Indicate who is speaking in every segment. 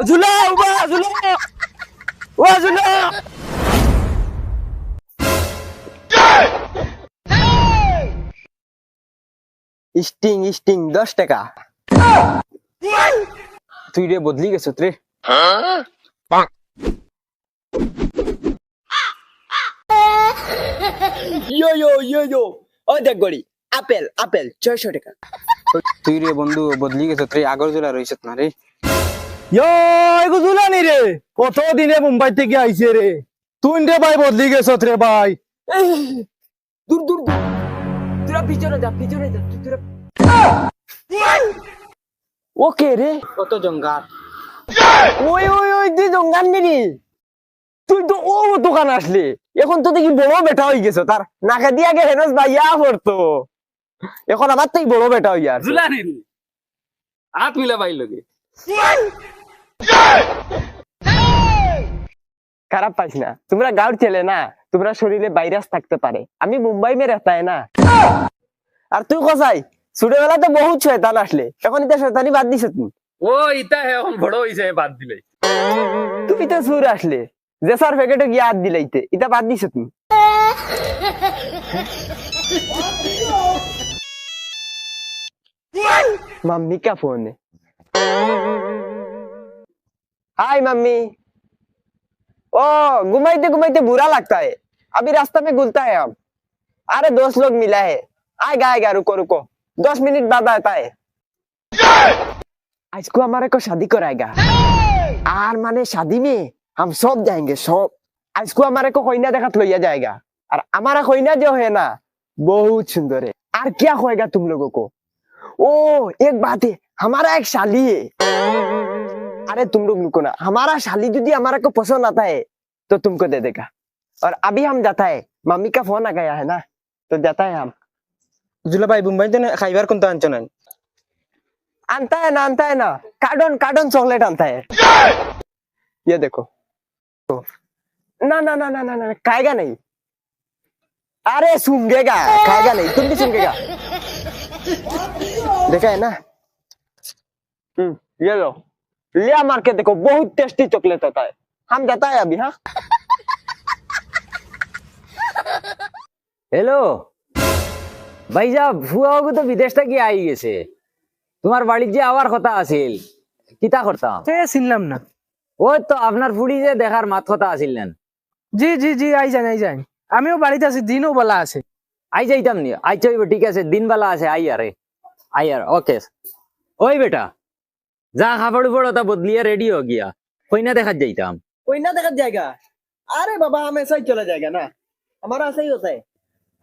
Speaker 1: ঝুলা উবা ঝুলা ও ঝুলা sting sting 10 টাকা তুই রে বদলি গেছ রে ইয়ো ইয়ো ইয়ো ইয়ো ও দেখ গড়ি আপেল আপেল 600 টাকা তুই রে বন্ধু বদলি গেছ রে আগর জোলা রইছত না রে
Speaker 2: ইয়ো এগো জুলানি রে কত দিনে মুম্বাই থেকে আইছে রে তুই রে ভাই বদলি গেছত রে ভাই
Speaker 1: দূর দূর দূর তোরা পিছনে যা তোরা ওকে রে কত জঙ্গাল ওই ওই ওই তুই জঙ্গাল নি তুই তো ও দোকান আসলি এখন তো দেখি বড় বেটা হয়ে গেছে তার নাকে দিয়ে আগে হেনস ভাইয়া পড়তো এখন আমার তো বড় বেটা হইয়া
Speaker 3: জুলানি রে হাত মিলা পাইল গে
Speaker 1: খারাপ পাইস না তোমরা গাঁর ছেলে না তোমরা শরীরে ভাইরাস থাকতে পারে আমি মুম্বাই মে রেখতা না আর তুই কোথায় ছোটবেলা তো বহুত শয়তান আসলে এখন এটা শয়তানি বাদ দিছ তুই
Speaker 3: ও ইতা হে এখন বড় হইছে বাদ দিলে
Speaker 1: তুমি তো সুর আসলে যে স্যার প্যাকেটে গিয়ে হাত দিলাইতে এটা বাদ দিছ তুই मम्मी का फोन है हाय मम्मी ओ घुमाइते घुमाइते बुरा लगता है अभी रास्ता में गुलता है हम अरे दोस्त लोग मिला है आएगा रुको रुको 10 मिनट बाद आता है आज को हमारे को शादी कराएगा और माने शादी में हम सब जाएंगे सब आज को हमारे को खोइना देखा लोया जाएगा और हमारा खोइना जो है ना बहुत सुंदर है और क्या होएगा तुम लोगों को ओ एक बात है हमारा एक शाली है अरे तुम लोग रुको ना हमारा शाली यदि हमारा को पसंद आता है तो तुमको दे देगा और अभी हम जाता है मम्मी का फोन आ गया है ना तो जाता है हम
Speaker 2: জুলা ভাই মুম্বাই তে খাইবার কোনটা আনছ না
Speaker 1: आता है ना कार्टन कार्टन चॉकलेट आता है ये देखो तो ना ना ना ना ना ना खाएगा नहीं अरे सूंघेगा खाएगा नहीं तुम भी सूंघेगा देखा है ना ये लो लिया मार के देखो बहुत टेस्टी चॉकलेट होता है हम जाता है अभी हाँ
Speaker 4: हेलो ভাইজা ফুয়াও তো বিদেশ থেকে আই গেছে তোমার বাড়ির যে আওয়ার কথা আছিল কিতা করতাম
Speaker 2: চিনলাম না
Speaker 4: ওই তো আপনার ফুড়ি যে দেখার মাত কথা আছিলেন
Speaker 2: জি জি জি আই যাই আমিও বাড়িতে আছি দিনও বলা আছে
Speaker 4: আই যাইতাম নি আই চাইব ঠিক আছে দিন বেলা আছে আই আর ওকে ওই বেটা যা খাবার উপর ওটা বদলিয়ে রেডি हो गया কইনা দেখাত যাইতাম
Speaker 1: कोई ना देखा जाएगा अरे बाबा हम ऐसा ही चला जाएगा ना हमारा ऐसा ही होता है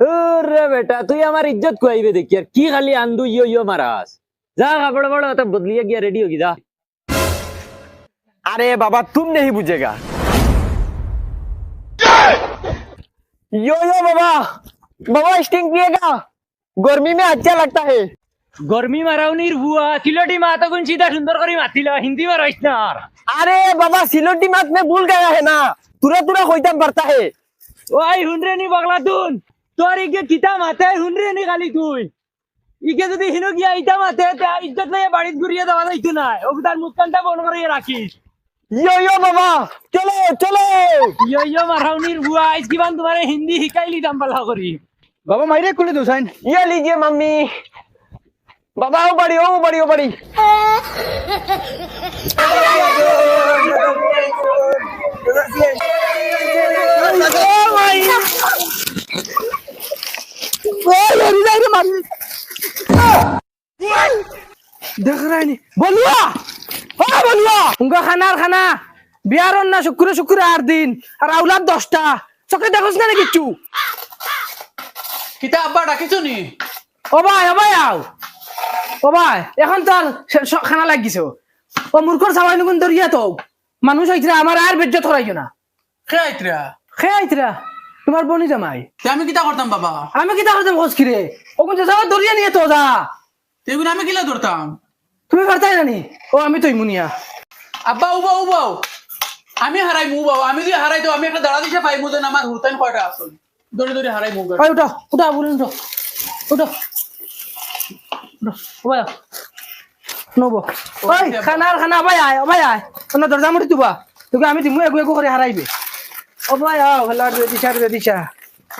Speaker 4: रे बेटा তুই আমার ইজ্জত কইবে দেখি আর কি খালি আন্দু ইয়ো মারাস যা খাবার বড় ওটা বদলিয়ে গিয়া রেডি हो गया যা
Speaker 1: अरे बाबा तुम नहीं बुझेगा यो बाबा बाबा स्टिंग पिएगा गर्मी में अच्छा लगता है
Speaker 4: গরমি মারাউনির বুয়া সিলটি মাতা কোন সিধা সুন্দর করে মাতিল হিন্দি মারাইছ না
Speaker 1: अरे बाबा सिलोटी मात में भूल गया है ना तुरा तुरा होइता पड़ता है
Speaker 4: ওই হুনরে নি বগলা তুন তোর ইকে কিতা মাতে হুনরে নি খালি তুই ইকে যদি হিনো গিয়া ইতা মাতে তে ইজ্জত লয়ে বাড়িত ঘুরিয়ে দেওয়া যাইতো না ওটার মুখখানটা বন্ধ করে রাখিস
Speaker 1: यो बाबा चलो चलो
Speaker 4: ইয়ো মারাউনির বুয়া আজ কিমান তোমারে হিন্দি শিকাইলি দাম পালা করি
Speaker 2: বাবা মাইরে কুলে দোসাইন
Speaker 1: ये लीजिए मम्मी बाबा ओ बड़ी
Speaker 2: দেখ রাইনি বলুয়া বলুয়া উনকা খানা বিয়ার না শুক্র আর দিন আর আউলাদ 10টা চকে দেখছ না কিছু
Speaker 3: কিতা আব্বা ডাকিছো নি
Speaker 2: ও ভাই আও ও ভাই এখন তো খানা লাগিছো ও মূর্খর সবাই নুন দরিয়া তো মানুষ হইছে আমার আর বেজ্জত করাইছো না খেয়াইতরা তোমার বনি জামাই
Speaker 3: আমি কিতা করতাম বাবা
Speaker 2: আমি কি তাহলে খোঁজকিরে ওকে যে যাওয়া দরিয়া নিয়ে তো যা
Speaker 3: তেগুন আমি কিলা ধরতাম
Speaker 2: তুমি পারতাই জানি ও আমি তো মুনিয়া
Speaker 3: আব্বা উবাও আমি হারাই মুবাও আমি যদি হারাই তো আমি একটা দাঁড়া দিছে পাইমু দেন আমার হুতাইন কয়টা আসল দড়ি হারাই মুগা
Speaker 2: ওই উঠা বলুন তো উঠো ও ভাই নব ওই খানা ভাই আয় অন্য দরজা মুড়ি তুবা তোকে আমি দিমু এগু করে হারাইবে ও ভাই আও হলার দিশা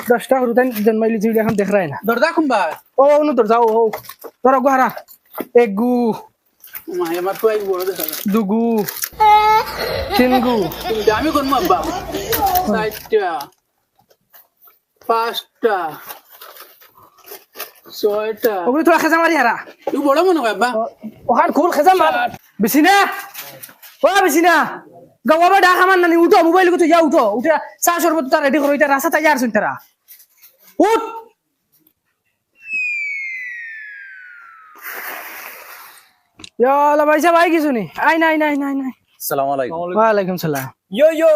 Speaker 2: 10টা হরুতান জন্মাইলি তুই এখন দেখ রায় না
Speaker 3: দরজা খুম্বা
Speaker 2: ও অন্য দরজা ও তোর গো হারা এগু
Speaker 3: মাই আমার তো এই বড় দেখা যায়
Speaker 2: দুগু তিনগু
Speaker 3: তিনটা আমি কোন আব্বা 4টা 5টা 6টা
Speaker 2: ওগুলো তোরা খেজা মারি হারা
Speaker 3: তুই বড় মনে হয় আব্বা
Speaker 2: ওখান খুল খেজা মার বেশি না গাওয়া ডাক আমার নানি উঠো মোবাইল তো যা উঠে চা শরবত তার রেডি করো এটা রাস্তা তাই আর শুন তারা উঠ ইয়ালা ভাই সাহেব আই কিছু নি আই নাই
Speaker 5: আসসালামু আলাইকুম
Speaker 2: ওয়ালাইকুম সালাম
Speaker 1: yo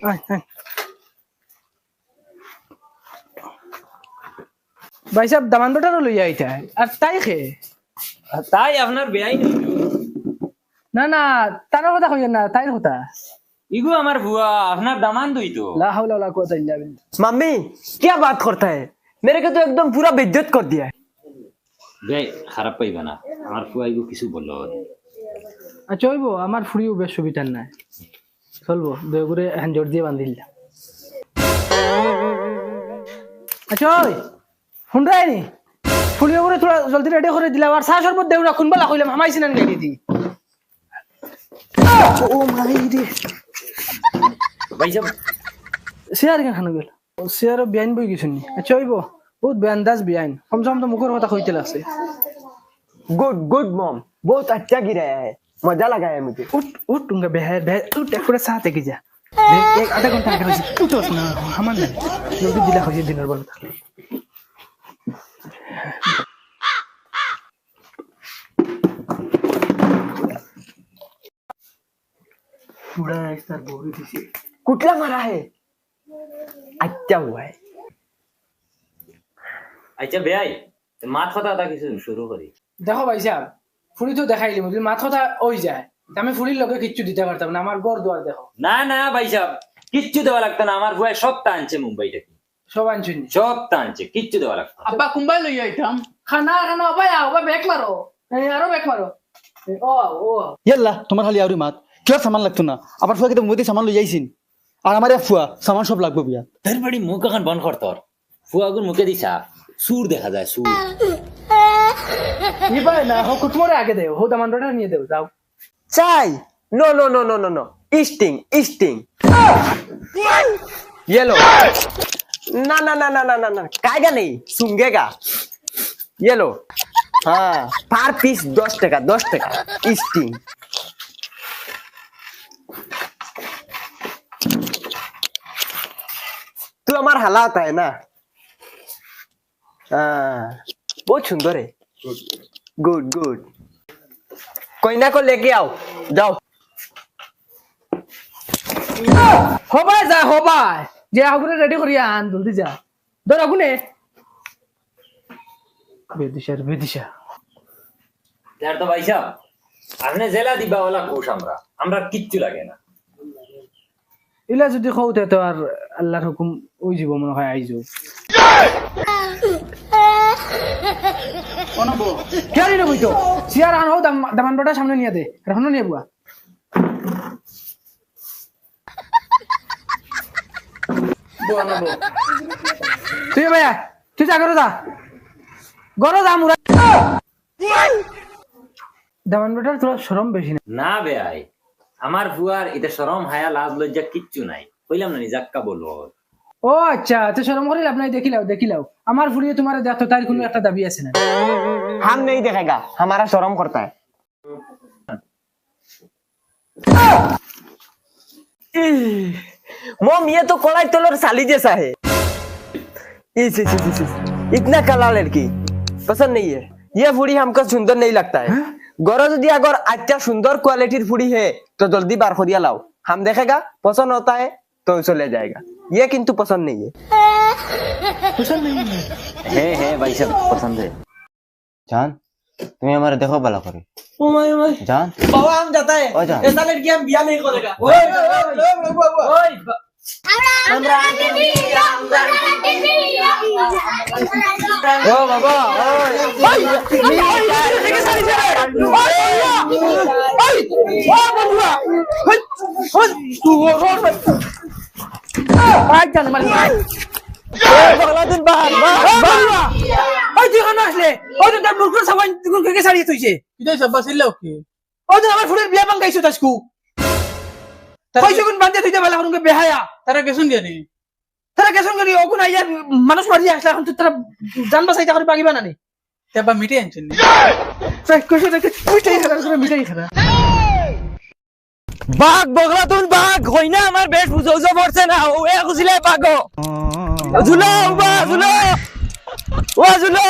Speaker 2: আয় ভাই সাহেব দামান বটারও লইয়া আইতা আর তাই খে
Speaker 4: তাই আপনার বেআই
Speaker 2: না তার কথা কইেন না তাইর কথা
Speaker 4: ইগো আমার বুয়া আপনার দামান দই তো
Speaker 2: লা হাওলা ওয়ালা কুওয়াতা ইল্লা বিল্লাহ
Speaker 1: मम्मी क्या बात करता है मेरे को तो एकदम पूरा बेइज्जत कर दिया है
Speaker 6: ভাই খারাপ পাইবা না আমার ফুয়াইগো কিছু বললো
Speaker 2: আচ্ছা হইব আমার ফুড়িও বেশ সুবিধার নাই চলবো দয়া করে হ্যান্ড জোর দিয়ে বান্ধিল আচ্ছা ওই শুনরাই নি ফুড়িও করে তোরা জলদি রেডি করে দিলাম আর চা শরবত দেউ রাখুন বলা কইলাম হামাইছি না গাড়ি দি ও মাই রে
Speaker 6: ভাই সব
Speaker 2: শেয়ার কেন খানো গেল শেয়ারও বিয়াইন বই কিছু নি আচ্ছা হইব বহুত বেআন্দাজ বিয়াইন কমসম তো মুখের কথা কইতে লাগছে
Speaker 1: गुड मॉम बहुत अच्छा गिराया है मजा लगा है मुझे
Speaker 2: उठ टूंगा बेहर उठ एक पूरा साथ एक जा एक आधा घंटा आगे रही उठोस ना हमान नहीं जल्दी दिला हो दिनर बंद पूरा एक साथ बोरी थी
Speaker 1: कुटला मारा है अच्छा हुआ है
Speaker 6: আচ্ছা ভাই মাত কথা এটা কিছু শুরু করি
Speaker 2: দেখো ভাই সাহেব ফুড়ি তো দেখাইলি যদি মাথাটা ওই যায় আমি ফুড়ির লোকে কিচ্ছু দিতে পারতাম না আমার ঘর দুয়ার দেখো
Speaker 6: না ভাই সাহেব কিচ্ছু দেওয়া লাগতো না আমার ফুয়াই সব টানছে মুম্বাই থেকে
Speaker 2: সব আনছুন
Speaker 6: সব টানছে কিচ্ছু দেওয়া লাগতো না।
Speaker 3: আব্বা কুম্বাই লই আইতাম
Speaker 2: খানা ভাই ব্যাক মারো আরো ব্যাক মারো ও
Speaker 5: ইয়াল্লা তোমার খালি আউরি মাত কিয় সামান লাগতো না আবার ফুয়াকে তো মুদি সামান লই যাইছিন আর আমার ফুয়া সামান সব লাগবে বিয়া
Speaker 6: তোর বাড়ি মুখ এখন বন্ধ কর তোর ফুয়াগুর মুখে দিছা সুর দেখা যায় সুর
Speaker 2: ये भाई ना हो कुछ मोरे आगे दे हो दमन रोटा नहीं दे जाओ
Speaker 1: चाय नो स्टिंग ये लो ना काएगा नहीं सूंघेगा ये लो हाँ पर पीस 10 टका स्टिंग तू हमारा हला होता है ना हाँ बहुत सुंदर है गुड कोई ना को लेके आओ जाओ
Speaker 2: हो भाई जे आगुने रेडी करिया आन जल्दी जा दर आगुने বেদিশা
Speaker 6: তার তো ভাই সাহেব আপনি জেলা দিবা ওলা কোষ আমরা কিচ্ছু লাগে না
Speaker 2: ইলা যদি খাওতে তো আর আল্লাহর হুকুম ওই জীব মনে হয় আইজো
Speaker 3: অনবো
Speaker 2: কেন রে বইতো সিয়ার আন হো দামান বড়া সামনে নিয়ে দে রাখনো নিয়ে বুয়া
Speaker 3: অনবো
Speaker 2: তুই ভাইয়া তুই যা করো যা মুরা দামান বড়ার তোর শরম বেশি না
Speaker 6: না ভাই আমার ফুয়ার এটা শরম হায়া লাজ লজ্জা কিচ্ছু নাই কইলাম না নিজাক্কা বলবো
Speaker 2: ও আচ্ছা তো শরম করিল আপনাই দেখিলাও আমার ফুরিয়ে তোমার দেখো তার কোনো একটা দাবি আছে না
Speaker 1: हम नहीं देखेगा हमारा शर्म करता है मोम ये तो कोलाई तोलर साली जैसा है इतना काला लड़की पसंद नहीं है ये फुड़ी हमको सुंदर नहीं लगता है गरज दिया अगर अच्छा सुंदर क्वालिटी फुड़ी है तो जल्दी बार खोदिया लाओ हम देखेगा पसंद होता है तो चले जाएगा ये किंतु पसंद नहीं है
Speaker 6: है भाई साहब पसंद है
Speaker 7: जान तुम्हें हमारे देखो भला करे
Speaker 1: ओ माय
Speaker 7: जान
Speaker 1: बाबा हम जाता है
Speaker 7: ओ जान
Speaker 1: ऐसा लड़की हम बिया नहीं करेगा
Speaker 2: ওই
Speaker 1: ও বাবা
Speaker 3: কিটা সব বাসিল কি তারা গেছুন জানি
Speaker 2: মানুষ মারি আসলে এখন তো তারা জান বাসাইতে করে পাগিবা না নি
Speaker 3: তেবা মিটে আনছেন
Speaker 2: মিটাই খেলা
Speaker 4: বাঘ বগলা তুন বাঘ হই না আমার বেশ বুঝো বুঝো পড়ছে না ও এ খুশিলে বাঘ ঝুলো ও ঝুলো